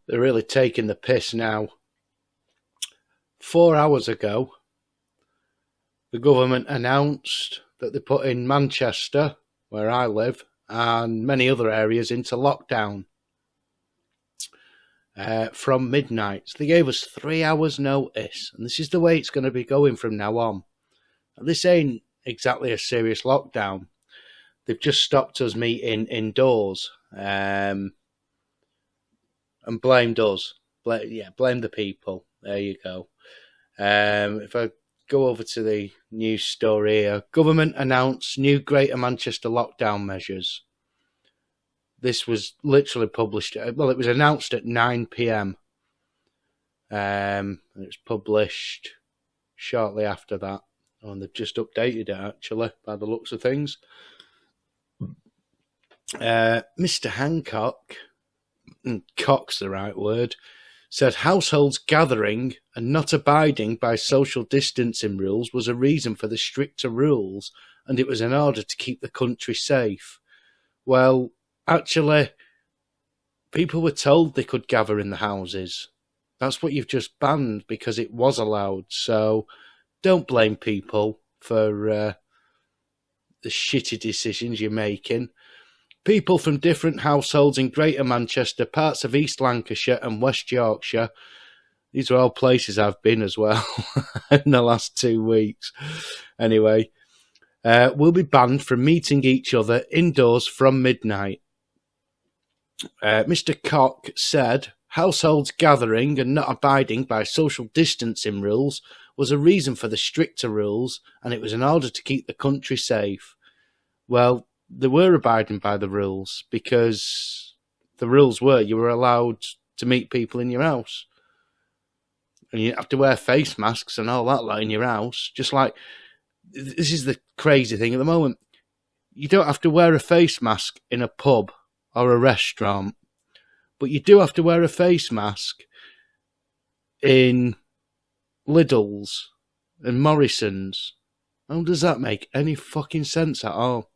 They're really taking the piss now. 4 hours ago, the government announced that they put in Manchester, where I live, and many other areas into lockdown from midnight. So they gave us 3 hours notice, and this is the way it's going to be going from now on. Now, this ain't exactly a serious lockdown. They've just stopped us meeting indoors and blamed us. Blame the people. There you go. If I go over to the news story here, government announced new Greater Manchester lockdown measures. This was literally published. Well, it was announced at 9 p.m. It was published shortly after that. And they've just updated it, actually, by the looks of things. Mr. Hancock, cock's the right word, said households gathering and not abiding by social distancing rules was a reason for the stricter rules, and it was in order to keep the country safe. Well, actually, people were told they could gather in the houses. That's what you've just banned because it was allowed. So don't blame people for the shitty decisions you're making. People from different households in Greater Manchester, parts of East Lancashire and West Yorkshire, these are all places I've been as well in the last 2 weeks. Anyway, will be banned from meeting each other indoors from midnight. Mr. Cock said households gathering and not abiding by social distancing rules was a reason for the stricter rules, and it was in order to keep the country safe. Well, they were abiding by the rules because the rules were you were allowed to meet people in your house. And you have to wear face masks and all that lot in your house. Just like, this is the crazy thing at the moment. You don't have to wear a face mask in a pub or a restaurant, but you do have to wear a face mask in Lidl's and Morrison's. How does that make any fucking sense at all?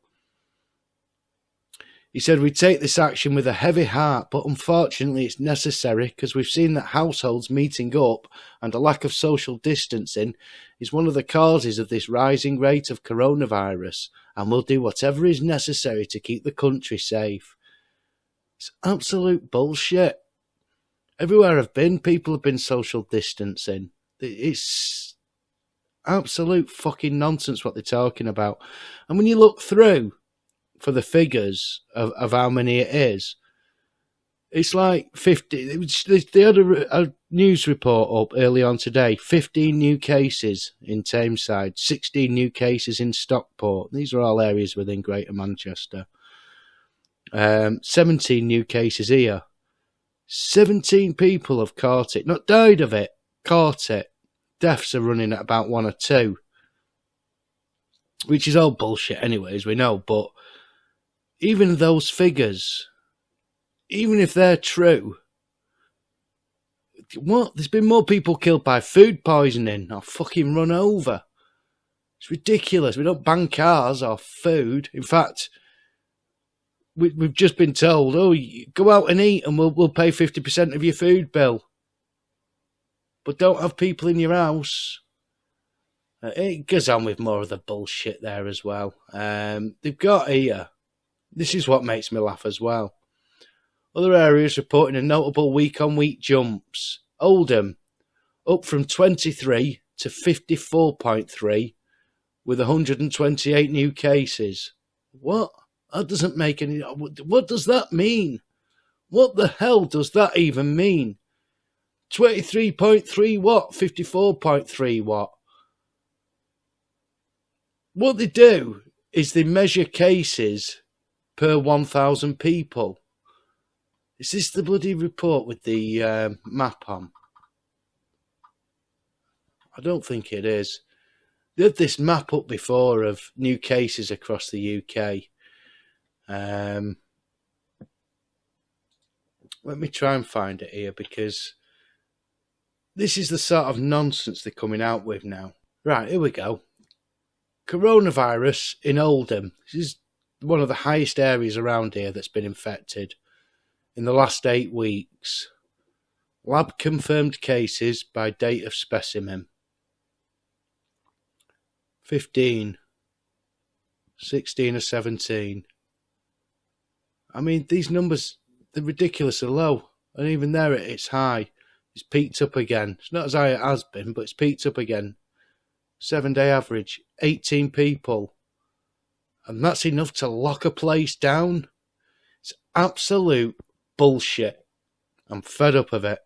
He said, we take this action with a heavy heart, but unfortunately it's necessary because we've seen that households meeting up and a lack of social distancing is one of the causes of this rising rate of coronavirus, and we'll do whatever is necessary to keep the country safe. It's absolute bullshit. Everywhere I've been, people have been social distancing. It's absolute fucking nonsense what they're talking about. And when you look through for the figures of how many it is, it's like 50. They had a news report up early on today. 15 new cases in Tameside, 16 new cases in Stockport. These are all areas within Greater Manchester. 17 new cases here. 17 people have caught it. Not died of it, caught it. Deaths are running at about 1 or 2. Which is all bullshit anyways, we know. But even those figures, even if they're true, what? There's been more people killed by food poisoning or fucking run over. It's ridiculous. We don't ban cars or food. In fact, we've just been told, oh, go out and eat and we'll pay 50% of your food bill. But don't have people in your house. It goes on with more of the bullshit there as well. They've got here, this is what makes me laugh as well. Other areas reporting a notable week-on-week jumps. Oldham, up from 23 to 54.3 with 128 new cases. What? That doesn't make any... What does that mean? What the hell does that even mean? 23.3 what? 54.3 what? What they do is they measure cases per 1,000 people. Is this the bloody report with the map on? I don't think it is. They had this map up before of new cases across the UK. Let me try and find it here because this is the sort of nonsense they're coming out with now. Right, here we go. Coronavirus in Oldham. This is one of the highest areas around here that's been infected in the last 8 weeks. Lab confirmed cases by date of specimen. 15. 16 or 17. I mean, these numbers, they're ridiculously low. And even there, it's high. It's peaked up again. It's not as high as it has been, but it's peaked up again. 7-day average, 18 people. And that's enough to lock a place down. It's absolute bullshit. I'm fed up of it.